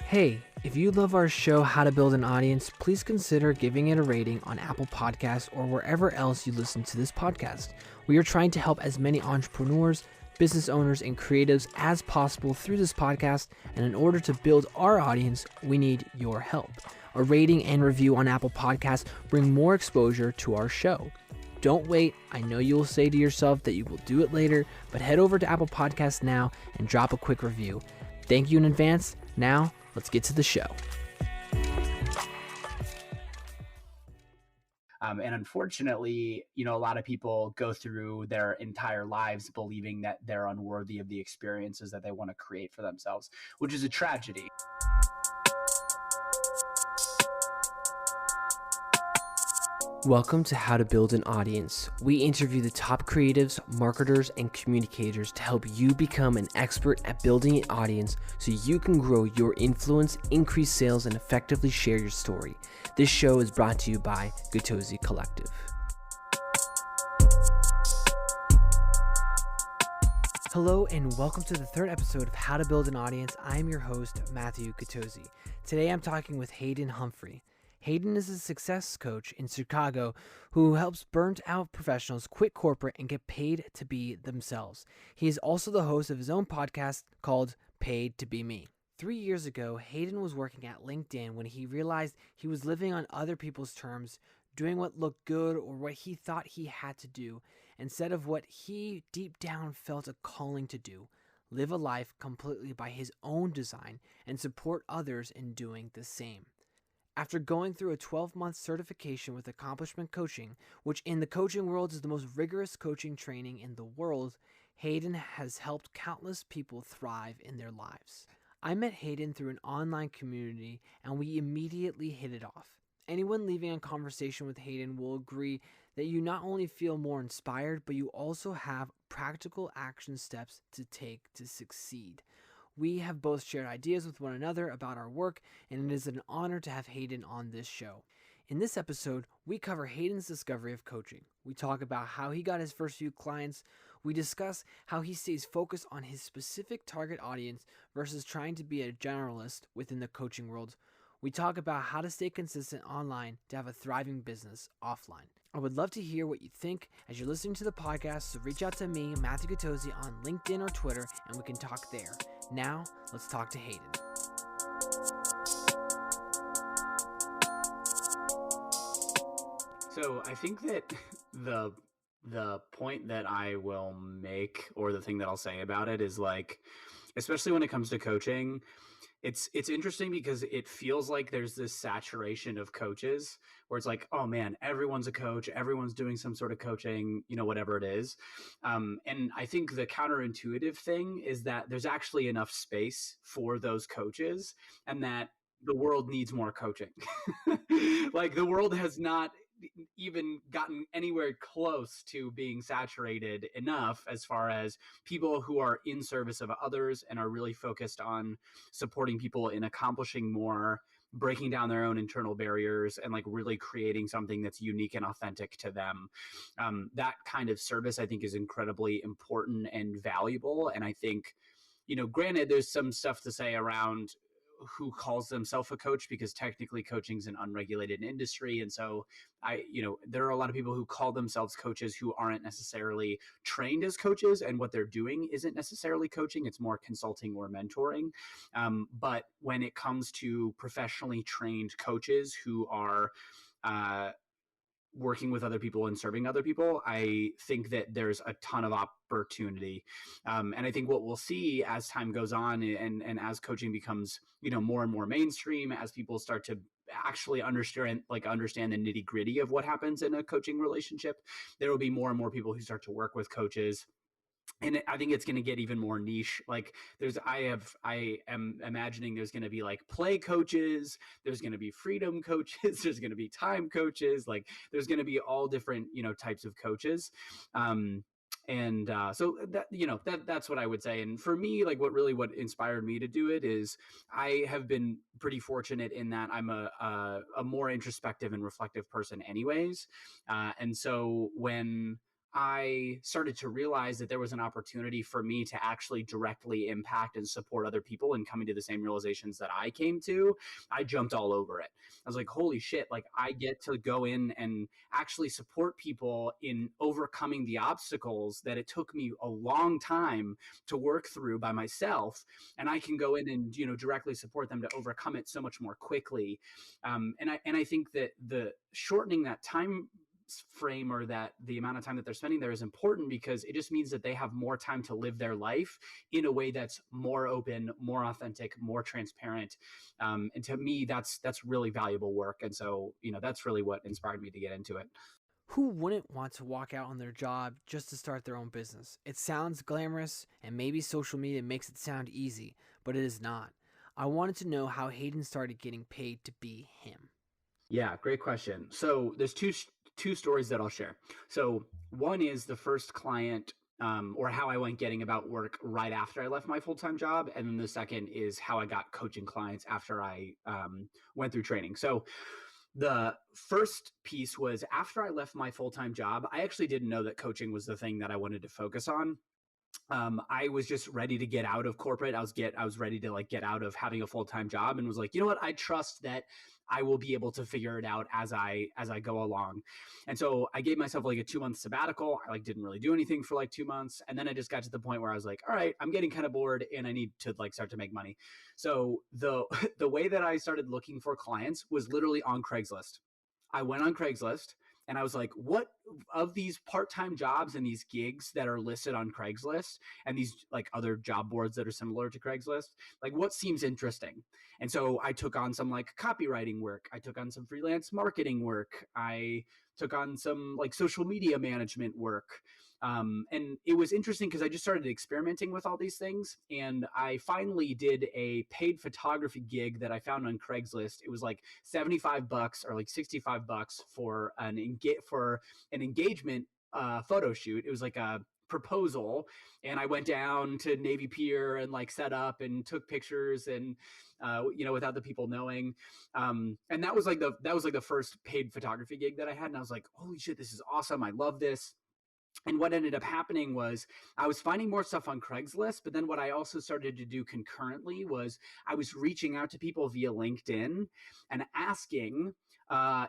Hey, if you love our show, How to Build an Audience, please consider giving it a rating on Apple Podcasts or wherever else you listen to this podcast. We are trying to help as many entrepreneurs, business owners, and creatives as possible through this podcast, and in order to build our audience, we need your help. A rating and review on Apple Podcasts bring more exposure to our show. Don't wait. I know you will say to yourself that you will do it later, but head over to Apple Podcasts now and drop a quick review. Thank you in advance. Now, let's get to the show. And unfortunately, a lot of people go through their entire lives believing that they're unworthy of the experiences that they want to create for themselves, which is a tragedy. Welcome to How to Build an Audience. We interview the top creatives, marketers, and communicators to help you become an expert at building an audience so you can grow your influence, increase sales, and effectively share your story. This show is brought to you by Gotoze Collective. Hello and welcome to the third episode of How to Build an Audience. I am your host, Matthew Gotoze. Today I'm talking with Hayden Humphrey. Hayden is a success coach in Chicago who helps burnt-out professionals quit corporate and get paid to be themselves. He is also the host of his own podcast called Paid to Be Me. 3 years ago, Hayden was working at LinkedIn when he realized he was living on other people's terms, doing what looked good or what he thought he had to do, instead of what he deep down felt a calling to do, live a life completely by his own design and support others in doing the same. After going through a 12-month certification with Accomplishment Coaching, which in the coaching world is the most rigorous coaching training in the world, Hayden has helped countless people thrive in their lives. I met Hayden through an online community and we immediately hit it off. Anyone leaving a conversation with Hayden will agree that you not only feel more inspired, but you also have practical action steps to take to succeed. We have both shared ideas with one another about our work, and it is an honor to have Hayden on this show. In this episode, we cover Hayden's discovery of coaching. We talk about how he got his first few clients. We discuss how he stays focused on his specific target audience versus trying to be a generalist within the coaching world. We talk about how to stay consistent online to have a thriving business offline. I would love to hear what you think as you're listening to the podcast, so reach out to me, Matthew Gotoze, on LinkedIn or Twitter, and we can talk there. Now, let's talk to Hayden. So I think that the point that I will make, or the thing that I'll say about it, is like, especially when it comes to coaching, it's interesting because it feels like there's this saturation of coaches where it's like, oh man, everyone's a coach, everyone's doing some sort of coaching, whatever it is. And I think the counterintuitive thing is that there's actually enough space for those coaches and that the world needs more coaching. Like the world has not even gotten anywhere close to being saturated enough as far as people who are in service of others and are really focused on supporting people in accomplishing more, breaking down their own internal barriers, and like really creating something that's unique and authentic to them. That kind of service, I think, is incredibly important and valuable. And I think, granted, there's some stuff to say around who calls themselves a coach, because technically coaching is an unregulated industry. And so there are a lot of people who call themselves coaches who aren't necessarily trained as coaches, and what they're doing isn't necessarily coaching. It's more consulting or mentoring. But when it comes to professionally trained coaches who are, working with other people and serving other people, I think that there's a ton of opportunity. And I think what we'll see as time goes on and as coaching becomes, more and more mainstream, as people start to actually understand the nitty gritty of what happens in a coaching relationship, there will be more and more people who start to work with coaches. And I think it's going to get even more niche. Like I am imagining there's going to be like play coaches, there's going to be freedom coaches, there's going to be time coaches, like there's going to be all different, types of coaches. So that's what I would say. And for me, like what inspired me to do it is I have been pretty fortunate in that I'm a more introspective and reflective person anyways. And so when I started to realize that there was an opportunity for me to actually directly impact and support other people in coming to the same realizations that I came to, I jumped all over it. I was like, holy shit, like I get to go in and actually support people in overcoming the obstacles that it took me a long time to work through by myself. And I can go in and, directly support them to overcome it so much more quickly. And I think that the shortening that time frame, or that the amount of time that they're spending there, is important, because it just means that they have more time to live their life in a way that's more open, more authentic, more transparent. And to me, that's really valuable work. And so, that's really what inspired me to get into it. Who wouldn't want to walk out on their job just to start their own business? It sounds glamorous, and maybe social media makes it sound easy, but it is not. I wanted to know how Hayden started getting paid to be him. Yeah, great question. So there's two stories that I'll share. So one is the first client, or how I went getting about work right after I left my full-time job, and then the second is how I got coaching clients after I went through training. So the first piece was after I left my full-time job. I actually didn't know that coaching was the thing that I wanted to focus on. I was just ready to get out of corporate. I was ready to like get out of having a full-time job, and was like, you know what? I trust that I will be able to figure it out as I go along. And so I gave myself like a 2 month sabbatical. I like didn't really do anything for like 2 months. And then I just got to the point where I was like, all right, I'm getting kind of bored and I need to like start to make money. So the the way that I started looking for clients was literally on Craigslist. I went on Craigslist and I was like, what of these part-time jobs and these gigs that are listed on Craigslist and these like other job boards that are similar to Craigslist, like what seems interesting? And so I took on some like copywriting work. I took on some freelance marketing work. I took on some like social media management work. And it was interesting because I just started experimenting with all these things. And I finally did a paid photography gig that I found on Craigslist. It was like $75 or like $65 for an engagement photo shoot. It was like a proposal, and I went down to Navy Pier and like set up and took pictures, and without the people knowing. And that was like the first paid photography gig that I had, and I was like, holy shit, this is awesome. I love this. And what ended up happening was I was finding more stuff on Craigslist, but then what I also started to do concurrently was I was reaching out to people via LinkedIn and asking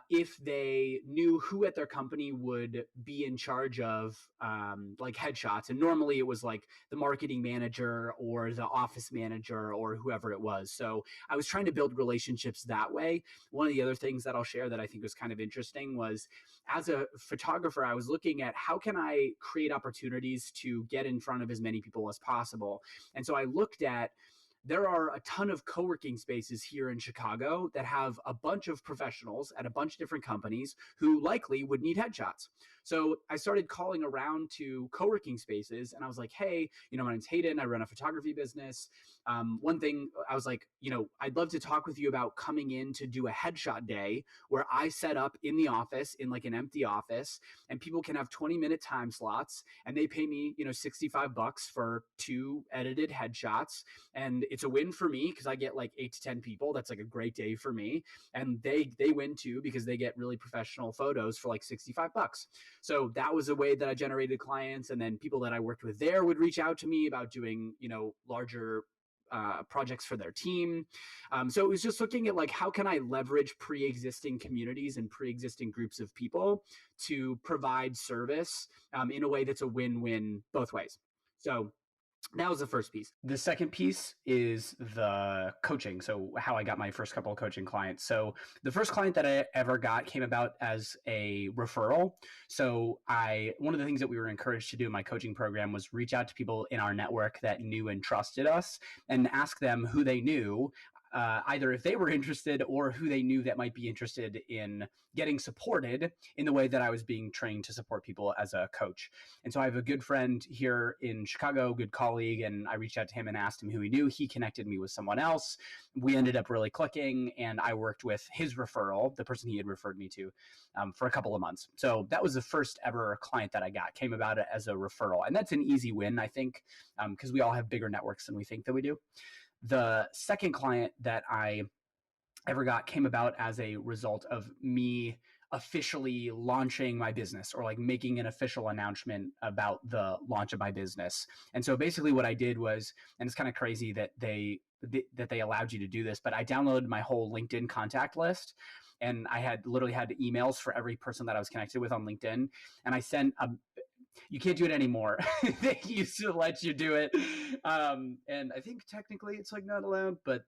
if they knew who at their company would be in charge of like headshots. And normally it was like the marketing manager or the office manager or whoever it was. So I was trying to build relationships that way. One of the other things that I'll share that I think was kind of interesting was, as a photographer, I was looking at how can I create opportunities to get in front of as many people as possible. And so I looked at, there are a ton of co-working spaces here in Chicago that have a bunch of professionals at a bunch of different companies who likely would need headshots. So I started calling around to co-working spaces, and I was like, hey, my name's Hayden. I run a photography business. One thing I was like, I'd love to talk with you about coming in to do a headshot day where I set up in the office, in like an empty office, and people can have 20-minute time slots, and they pay me, $65 for 2 edited headshots. And it's a win for me because I get like 8 to 10 people. That's like a great day for me. And they win too because they get really professional photos for like $65. So that was a way that I generated clients. And then people that I worked with there would reach out to me about doing, larger projects for their team. So it was just looking at like, how can I leverage pre-existing communities and pre-existing groups of people to provide service in a way that's a win-win both ways. So that was the first piece. The second piece is the coaching. So how I got my first couple of coaching clients. So the first client that I ever got came about as a referral. So one of the things that we were encouraged to do in my coaching program was reach out to people in our network that knew and trusted us and ask them who they knew, either if they were interested or who they knew that might be interested in getting supported in the way that I was being trained to support people as a coach. And so I have a good friend here in Chicago, good colleague, and I reached out to him and asked him who he knew. He connected me with someone else. We ended up really clicking, and I worked with his referral, the person he had referred me to, for a couple of months. So that was the first ever client that I got, came about it as a referral. And that's an easy win, I think, because we all have bigger networks than we think that we do. The second client that I ever got came about as a result of me officially launching my business or like making an official announcement about the launch of my business. And so basically what I did was, and it's kind of crazy that they allowed you to do this, but I downloaded my whole LinkedIn contact list, and I had literally had emails for every person that I was connected with on LinkedIn. And I sent you can't do it anymore. They used to let you do it. And I think technically it's like not allowed, but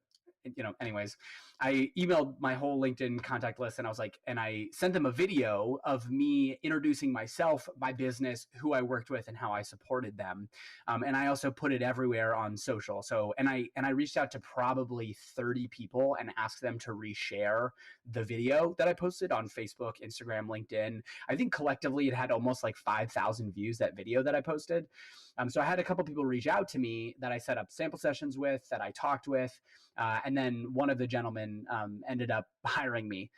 anyways, I emailed my whole LinkedIn contact list, and I was like, and I sent them a video of me introducing myself, my business, who I worked with, and how I supported them. And I also put it everywhere on social. So, and I reached out to probably 30 people and asked them to reshare the video that I posted on Facebook, Instagram, LinkedIn. I think collectively it had almost like 5,000 views, that video that I posted. So I had a couple people reach out to me that I set up sample sessions with, that I talked with. And then one of the gentlemen ended up hiring me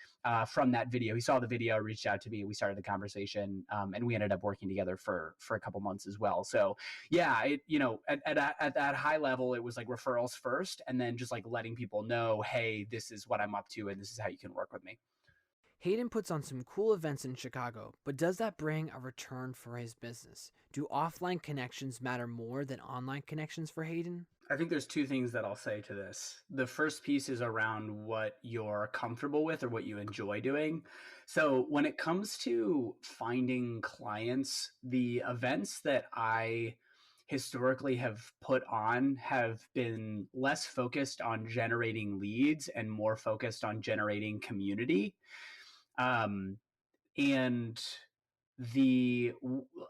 from that video. He saw the video, reached out to me, we started the conversation, and we ended up working together for a couple months as well. So yeah, at that high level, it was like referrals first, and then just like letting people know, hey, this is what I'm up to, and this is how you can work with me. Hayden puts on some cool events in Chicago, but does that bring a return for his business? Do offline connections matter more than online connections for Hayden? I think there's two things that I'll say to this. The first piece is around what you're comfortable with or what you enjoy doing. So when it comes to finding clients, the events that I historically have put on have been less focused on generating leads and more focused on generating community. Um, and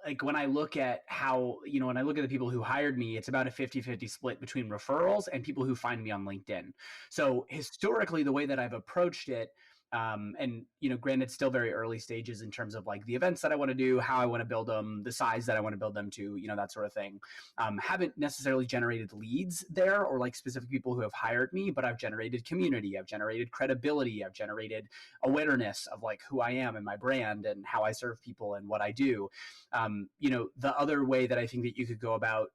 like when I look at how, when I look at the people who hired me, it's about a 50-50 split between referrals and people who find me on LinkedIn. So historically, the way that I've approached it, and granted, still very early stages in terms of like the events that I want to do, how I want to build them, the size that I want to build them to, that sort of thing. Haven't necessarily generated leads there or like specific people who have hired me, but I've generated community, I've generated credibility, I've generated awareness of like who I am and my brand and how I serve people and what I do. The other way that I think that you could go about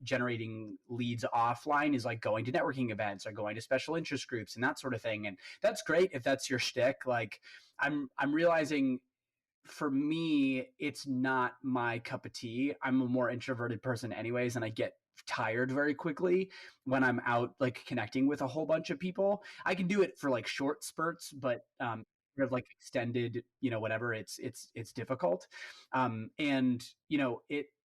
generating leads offline is like going to networking events or going to special interest groups and that sort of thing. And that's great if that's your shtick. Like I'm realizing for me, it's not my cup of tea. I'm a more introverted person anyways, and I get tired very quickly when I'm out like connecting with a whole bunch of people. I can do it for like short spurts, but like extended, whatever, it's difficult. And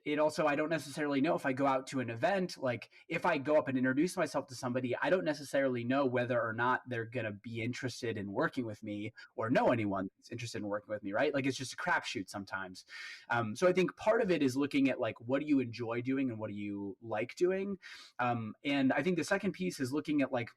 it also, I don't necessarily know if I go out to an event, like if I go up and introduce myself to somebody, I don't necessarily know whether or not they're going to be interested in working with me or know anyone that's interested in working with me, right? Like it's just a crapshoot sometimes. So I think part of it is looking at like, what do you enjoy doing and what do you like doing? And I think the second piece is looking at like,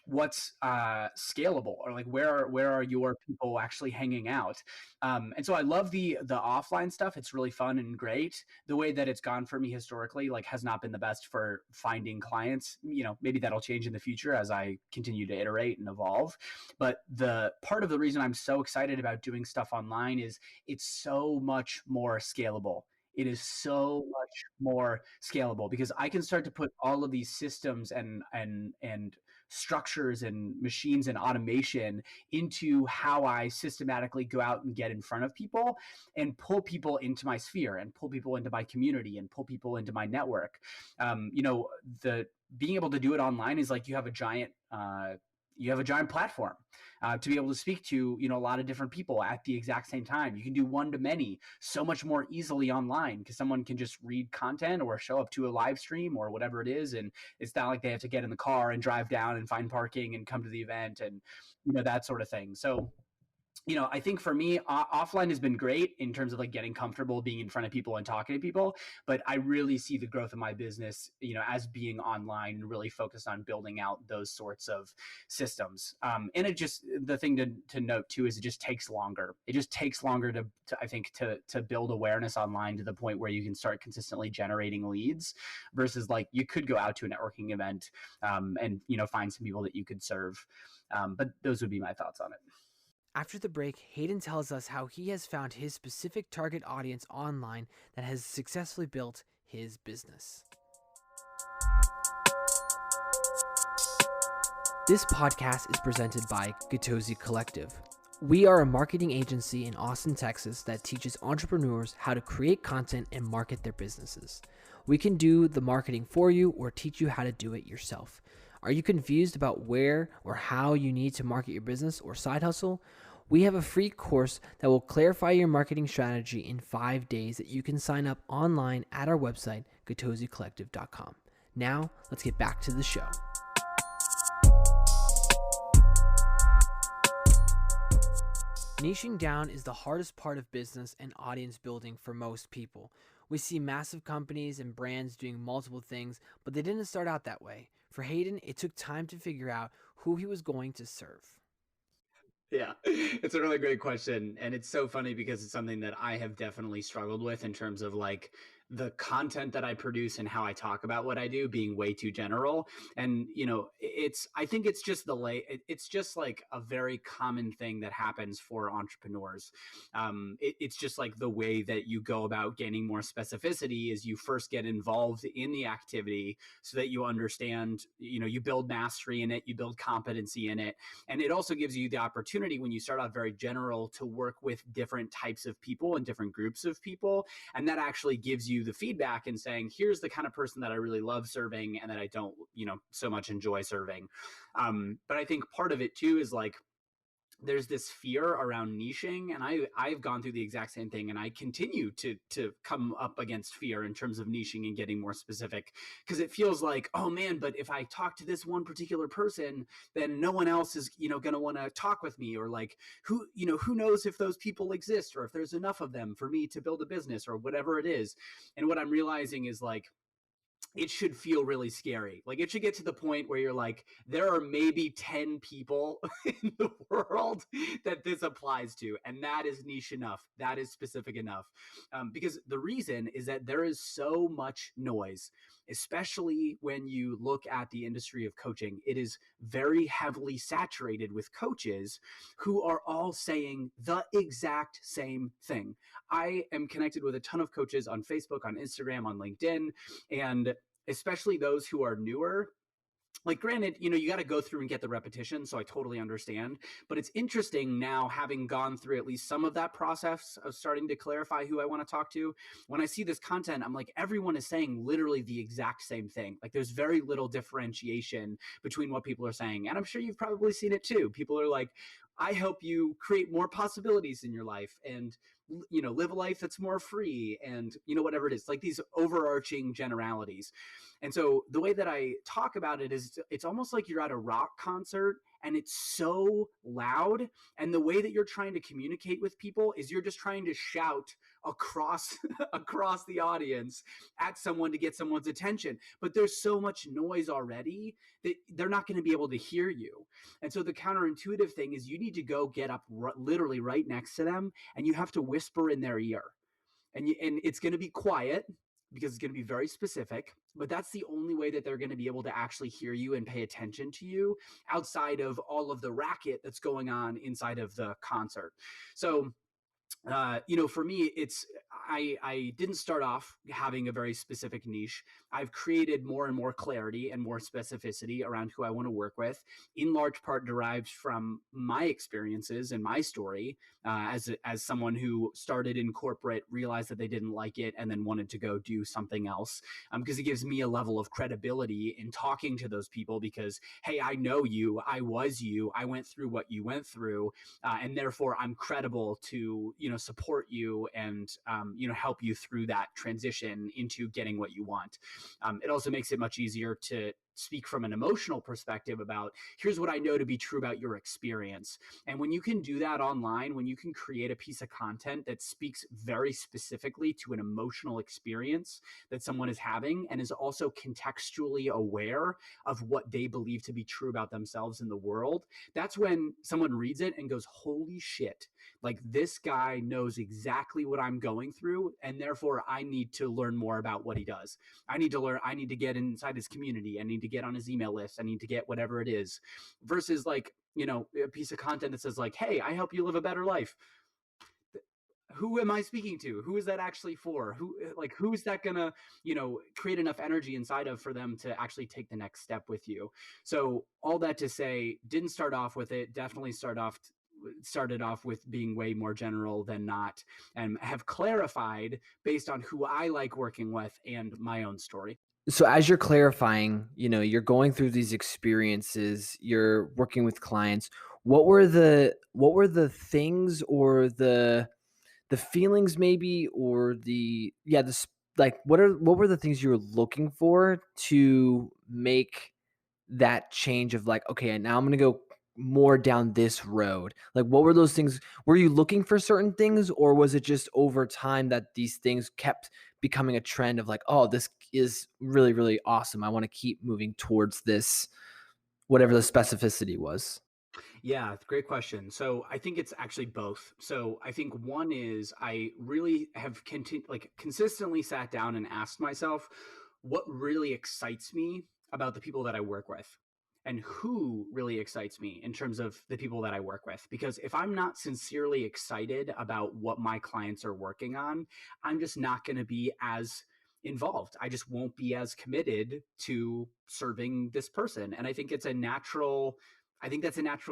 what's scalable, or like where are your people actually hanging out. And so I love the offline stuff. It's really fun and great. The way that it's gone for me historically like has not been the best for finding clients. Maybe that'll change in the future as I continue to iterate and evolve. But the part of the reason I'm so excited about doing stuff online is it's so much more scalable. It is so much more scalable because I can start to put all of these systems and structures and machines and automation into how I systematically go out and get in front of people and pull people into my sphere and pull people into my community and pull people into my network. The being able to do it online is like you have a giant platform to be able to speak to, a lot of different people at the exact same time. You can do one-to-many so much more easily online because someone can just read content or show up to a live stream or whatever it is. And it's not like they have to get in the car and drive down and find parking and come to the event and, that sort of thing. So I think for me, offline has been great in terms of like getting comfortable being in front of people and talking to people. But I really see the growth of my business, as being online and really focused on building out those sorts of systems. And it just, the thing to note too, is it just takes longer. It just takes longer to build awareness online to the point where you can start consistently generating leads versus like you could go out to a networking event and, find some people that you could serve. But those would be my thoughts on it. After the break, Hayden tells us how he has found his specific target audience online that has successfully built his business. This podcast is presented by Gotoze Collective. We are a marketing agency in Austin, Texas that teaches entrepreneurs how to create content and market their businesses. We can do the marketing for you or teach you how to do it yourself. Are you confused about where or how you need to market your business or side hustle? We have a free course that will clarify your marketing strategy in 5 days that you can sign up online at our website, gotozecollective.com. Now, let's get back to the show. Niching down is the hardest part of business and audience building for most people. We see massive companies and brands doing multiple things, but they didn't start out that way. For Hayden, it took time to figure out who he was going to serve. Yeah, it's a really great question. And it's so funny because it's something that I have definitely struggled with in terms of like the content that I produce and how I talk about what I do being way too general. And, I think it's just it's just like a very common thing that happens for entrepreneurs. It's just like the way that you go about gaining more specificity is you first get involved in the activity so that you understand, you build mastery in it, you build competency in it. And it also gives you the opportunity when you start out very general to work with different types of people and different groups of people. And that actually gives you the feedback and saying, here's the kind of person that I really love serving and that I don't, so much enjoy serving. But I think part of it too is like, there's this fear around niching, and I've gone through the exact same thing, and I continue to come up against fear in terms of niching and getting more specific, because it feels like, oh man, but if I talk to this one particular person, then no one else is going to want to talk with me, or like who knows if those people exist or if there's enough of them for me to build a business or whatever it is. And what I'm realizing is like it should feel really scary. Like it should get to the point where you're like, there are maybe 10 people in the world that this applies to. And that is niche enough. That is specific enough. Because the reason is that there is so much noise, especially when you look at the industry of coaching. It is very heavily saturated with coaches who are all saying the exact same thing. I am connected with a ton of coaches on Facebook, on Instagram, on LinkedIn, and especially those who are newer. Like granted, you got to go through and get the repetition, so I totally understand, but it's interesting now, having gone through at least some of that process of starting to clarify who I want to talk to. When I see this content, I'm like, everyone is saying literally the exact same thing. Like there's very little differentiation between what people are saying, and I'm sure you've probably seen it too. People are like, I help you create more possibilities in your life and live a life that's more free, and whatever it is, like these overarching generalities. And so the way that I talk about it is it's almost like you're at a rock concert and it's so loud, and the way that you're trying to communicate with people is you're just trying to shout across across the audience at someone to get someone's attention, but there's so much noise already that they're not going to be able to hear you. And so the counterintuitive thing is you need to go get up literally right next to them, and you have to whisper in their ear, and it's going to be quiet because it's going to be very specific, but that's the only way that they're going to be able to actually hear you and pay attention to you outside of all of the racket that's going on inside of the concert. So for me, it's I didn't start off having a very specific niche. I've created more and more clarity and more specificity around who I want to work with, in large part derived from my experiences and my story, as someone who started in corporate, realized that they didn't like it, and then wanted to go do something else. Because it gives me a level of credibility in talking to those people, because, hey, I know you, I was you, I went through what you went through, and therefore I'm credible to support you and help you through that transition into getting what you want. It also makes it much easier to speak from an emotional perspective about, here's what I know to be true about your experience. And when you can do that online, when you can create a piece of content that speaks very specifically to an emotional experience that someone is having, and is also contextually aware of what they believe to be true about themselves in the world, that's when someone reads it and goes, holy shit, like this guy knows exactly what I'm going through, and therefore I need to learn more about what he does. I need to get inside his community. I need to get on his email list. I need to get whatever it is, versus like, a piece of content that says like, hey, I help you live a better life. Who am I speaking to? Who is that actually for? Who's that gonna, create enough energy inside of for them to actually take the next step with you? So all that to say, didn't start off with it. Definitely start off started off with being way more general than not, and have clarified based on who I like working with and my own story. So as you're clarifying, you're going through these experiences, you're working with clients. What were the things or the feelings maybe, or like what were the things you were looking for to make that change of like, okay, now I'm gonna go more down this road? Like, what were those things? Were you looking for certain things, or was it just over time that these things kept becoming a trend of like, oh, this is really, really awesome. I want to keep moving towards this, whatever the specificity was. Yeah, great question. So I think it's actually both. So I think one is I really have consistently sat down and asked myself what really excites me about the people that I work with, and who really excites me in terms of the people that I work with. Because if I'm not sincerely excited about what my clients are working on, I'm just not going to be as involved. I just won't be as committed to serving this person. And I think that's a natural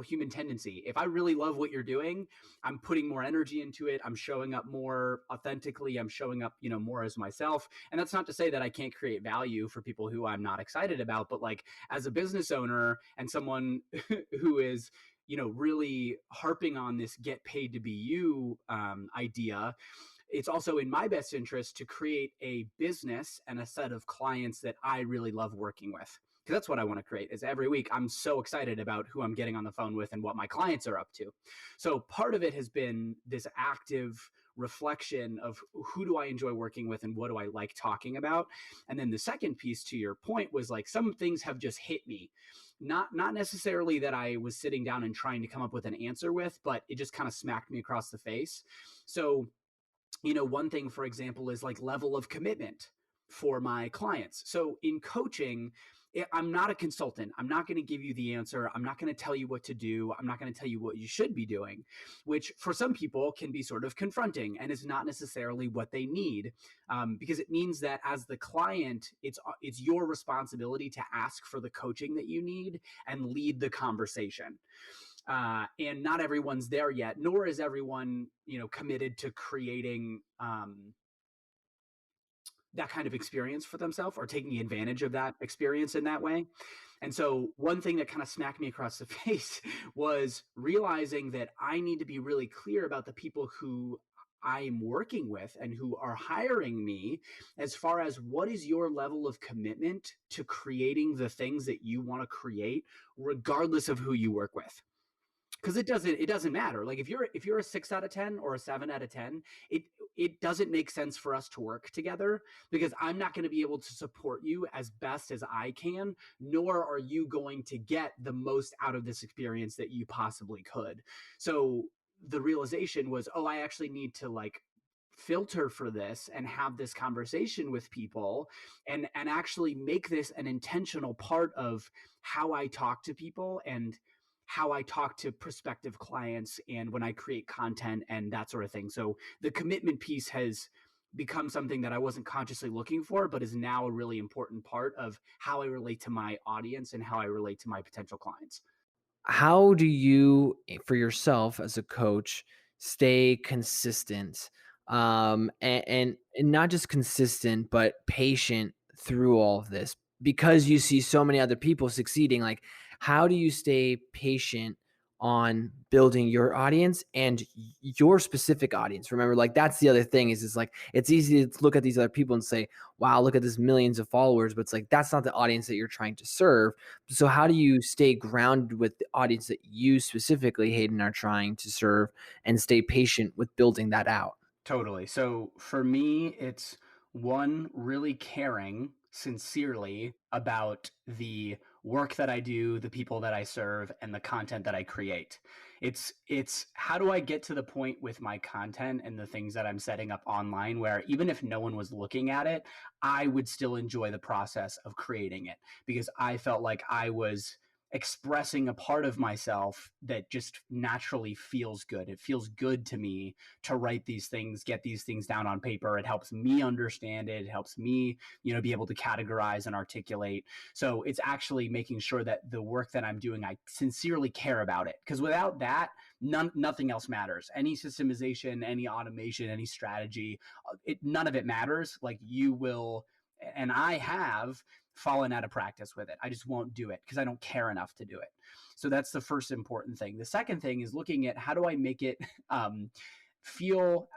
human tendency. If I really love what you're doing, I'm putting more energy into it. I'm showing up more authentically. I'm showing up, more as myself. And that's not to say that I can't create value for people who I'm not excited about, but like as a business owner and someone who is, really harping on this get paid to be you idea, it's also in my best interest to create a business and a set of clients that I really love working with. Because that's what I want to create. Is every week I'm so excited about who I'm getting on the phone with and what my clients are up to. So part of it has been this active reflection of who do I enjoy working with and what do I like talking about. And then the second piece to your point was like some things have just hit me. Not necessarily that I was sitting down and trying to come up with an answer with, but it just kind of smacked me across the face. So one thing, for example, is like level of commitment for my clients. So in coaching, I'm not a consultant. I'm not going to give you the answer. I'm not going to tell you what to do. I'm not going to tell you what you should be doing, which for some people can be sort of confronting and is not necessarily what they need, because it means that as the client, it's your responsibility to ask for the coaching that you need and lead the conversation. And not everyone's there yet, nor is everyone committed to creating that kind of experience for themselves or taking advantage of that experience in that way. And so one thing that kind of smacked me across the face was realizing that I need to be really clear about the people who I'm working with and who are hiring me, as far as what is your level of commitment to creating the things that you want to create, regardless of who you work with. Because it doesn't matter. Like if you're a 6 out of 10 or a 7 out of 10, it doesn't make sense for us to work together, because I'm not going to be able to support you as best as I can, nor are you going to get the most out of this experience that you possibly could. So the realization was, oh, I actually need to like filter for this and have this conversation with people, and actually make this an intentional part of how I talk to people and how I talk to prospective clients and when I create content and that sort of thing. So the commitment piece has become something that I wasn't consciously looking for, but is now a really important part of how I relate to my audience and how I relate to my potential clients. How do you, for yourself as a coach, stay consistent, and not just consistent but patient through all of this, because you see so many other people succeeding? Like, how do you stay patient on building your audience and your specific audience? Remember, like, that's the other thing is like it's easy to look at these other people and say, wow, look at this millions of followers, but it's like that's not the audience that you're trying to serve. So how do you stay grounded with the audience that you specifically, Hayden, are trying to serve, and stay patient with building that out? Totally. So for me, it's one, really caring sincerely about the work that I do, the people that I serve, and the content that I create. It's how do I get to the point with my content and the things that I'm setting up online where even if no one was looking at it, I would still enjoy the process of creating it, because I felt like I was expressing a part of myself that just naturally feels good. It feels good to me to write these things, get these things down on paper. It helps me understand it. It helps me, be able to categorize and articulate. So it's actually making sure that the work that I'm doing, I sincerely care about it. Because without that, nothing else matters. Any systemization, any automation, any strategy, none of it matters. Like you will, and I have fallen out of practice with it. I just won't do it because I don't care enough to do it. So that's the first important thing. The second thing is looking at how do I make it feel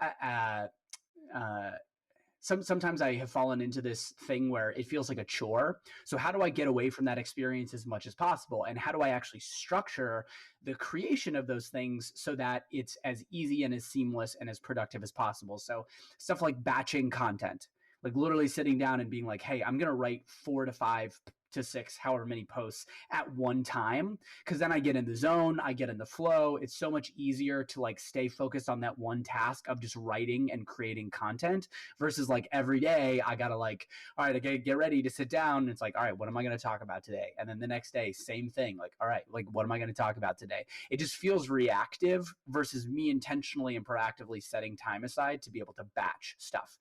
sometimes I have fallen into this thing where it feels like a chore. So how do I get away from that experience as much as possible? And how do I actually structure the creation of those things so that it's as easy and as seamless and as productive as possible? So stuff like batching content, like literally sitting down and being like, hey, I'm going to write 4 to 5 to 6, however many posts at one time. Cause then I get in the zone, I get in the flow. It's so much easier to like stay focused on that one task of just writing and creating content versus like every day I gotta like, all right, I gotta get ready to sit down. And it's like, all right, what am I going to talk about today? And then the next day, same thing. Like, all right, like what am I going to talk about today? It just feels reactive versus me intentionally and proactively setting time aside to be able to batch stuff.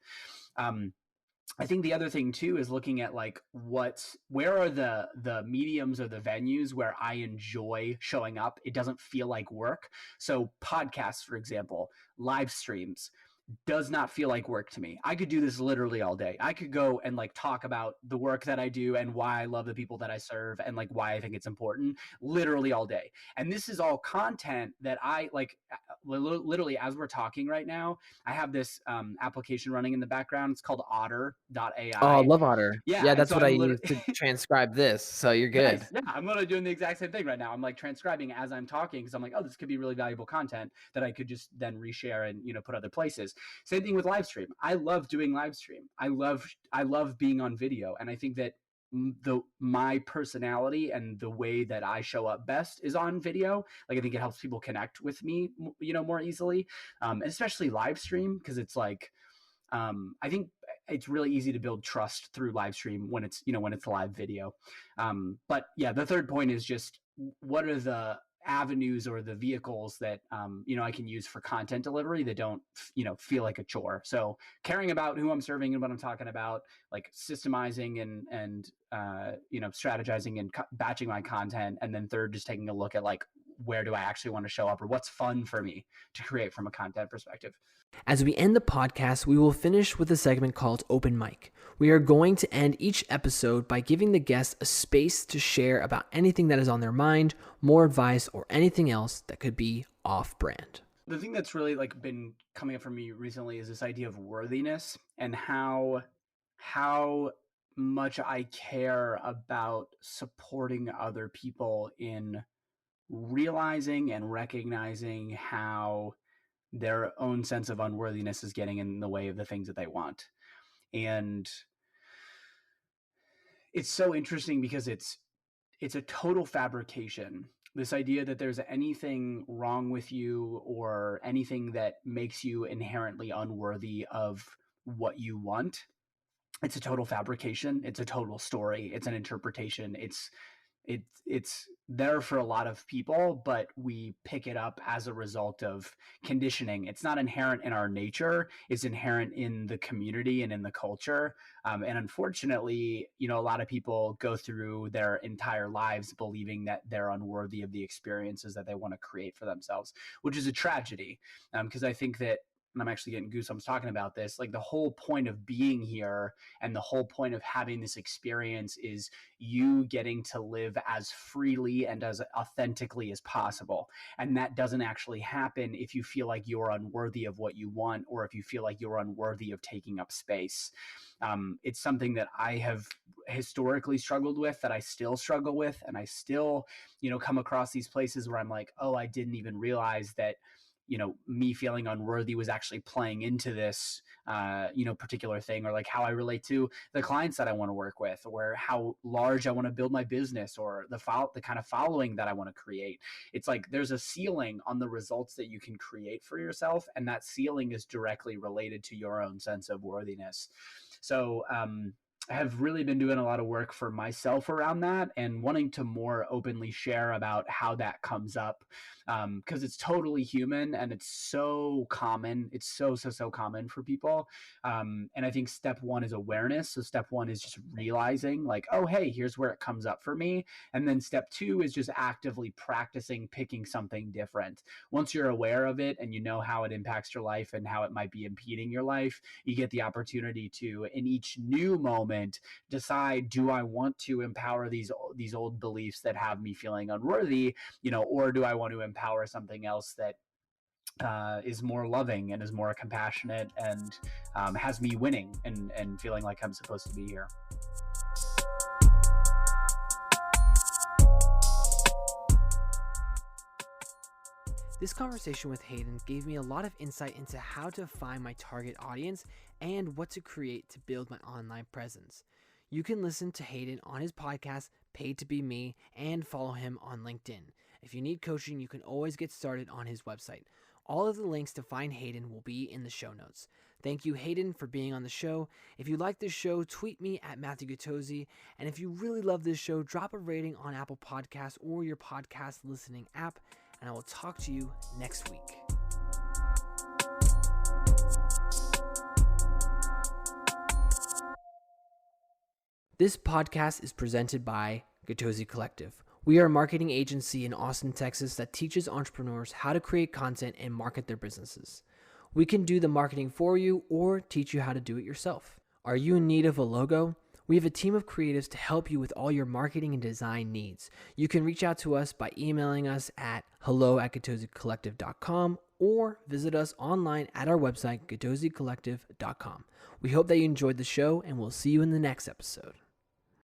I think the other thing too is looking at like where are the mediums or the venues where I enjoy showing up. It doesn't feel like work. So podcasts, for example, live streams, does not feel like work to me. I could do this literally all day. I could go and like talk about the work that I do and why I love the people that I serve and like why I think it's important literally all day. And this is all content that I like literally as we're talking right now, I have this application running in the background. It's called Oh, I otter.ai. love Otter. Yeah. Yeah, And that's so what I I'm use literally to transcribe this. So you're good. nice. Yeah, I'm literally doing the exact same thing right now. I'm like transcribing as I'm talking because I'm like, oh, this could be really valuable content that I could just then reshare and put other places. Same thing with live stream. I love doing live stream. I love being on video, and I think that my personality and the way that I show up best is on video. Like I think it helps people connect with me, more easily, and especially live stream because it's like I think it's really easy to build trust through live stream when it's live video. But yeah, the third point is just what are the avenues or the vehicles that I can use for content delivery that don't feel like a chore. So caring about who I'm serving and what I'm talking about, like systemizing and strategizing and batching my content, and then third, just taking a look at like where do I actually want to show up or what's fun for me to create from a content perspective. As we end the podcast, we will finish with a segment called Open Mic. We are going to end each episode by giving the guest a space to share about anything that is on their mind, more advice, or anything else that could be off-brand. The thing that's really like been coming up for me recently is this idea of worthiness and how much I care about supporting other people in realizing and recognizing how their own sense of unworthiness is getting in the way of the things that they want. And it's so interesting because it's a total fabrication. This idea that there's anything wrong with you or anything that makes you inherently unworthy of what you want, it's a total fabrication. It's a total story. It's an interpretation. It's there for a lot of people, but we pick it up as a result of conditioning. It's not inherent in our nature. It's inherent in the community and in the culture. And unfortunately, a lot of people go through their entire lives believing that they're unworthy of the experiences that they want to create for themselves, which is a tragedy. Because I think that, and I'm actually getting goosebumps talking about this, like the whole point of being here and the whole point of having this experience is you getting to live as freely and as authentically as possible. And that doesn't actually happen if you feel like you're unworthy of what you want or if you feel like you're unworthy of taking up space. It's something that I have historically struggled with, that I still struggle with, and I still, come across these places where I'm like, oh, I didn't even realize that me feeling unworthy was actually playing into this, particular thing, or like how I relate to the clients that I want to work with, or how large I want to build my business, or the kind of following that I want to create. It's like there's a ceiling on the results that you can create for yourself, and that ceiling is directly related to your own sense of worthiness. So have really been doing a lot of work for myself around that and wanting to more openly share about how that comes up, because it's totally human and it's so common. It's so common for people. And I think step one is awareness. So step one is just realizing like, oh, hey, here's where it comes up for me. And then step two is just actively practicing picking something different. Once you're aware of it and you know how it impacts your life and how it might be impeding your life, you get the opportunity to, in each new moment, decide, do I want to empower these old beliefs that have me feeling unworthy, or do I want to empower something else that is more loving and is more compassionate and has me winning and feeling like I'm supposed to be here. This conversation with Hayden gave me a lot of insight into how to find my target audience and what to create to build my online presence. You can listen to Hayden on his podcast, Paid to Be Me, and follow him on LinkedIn. If you need coaching, you can always get started on his website. All of the links to find Hayden will be in the show notes. Thank you, Hayden, for being on the show. If you like this show, tweet me at Matthew Gotoze. And if you really love this show, drop a rating on Apple Podcasts or your podcast listening app. And I will talk to you next week. This podcast is presented by Gotoze Collective. We are a marketing agency in Austin, Texas that teaches entrepreneurs how to create content and market their businesses. We can do the marketing for you or teach you how to do it yourself. Are you in need of a logo? We have a team of creatives to help you with all your marketing and design needs. You can reach out to us by emailing us at hello@gotozecollective.com or visit us online at our website, gotozecollective.com. We hope that you enjoyed the show, and we'll see you in the next episode.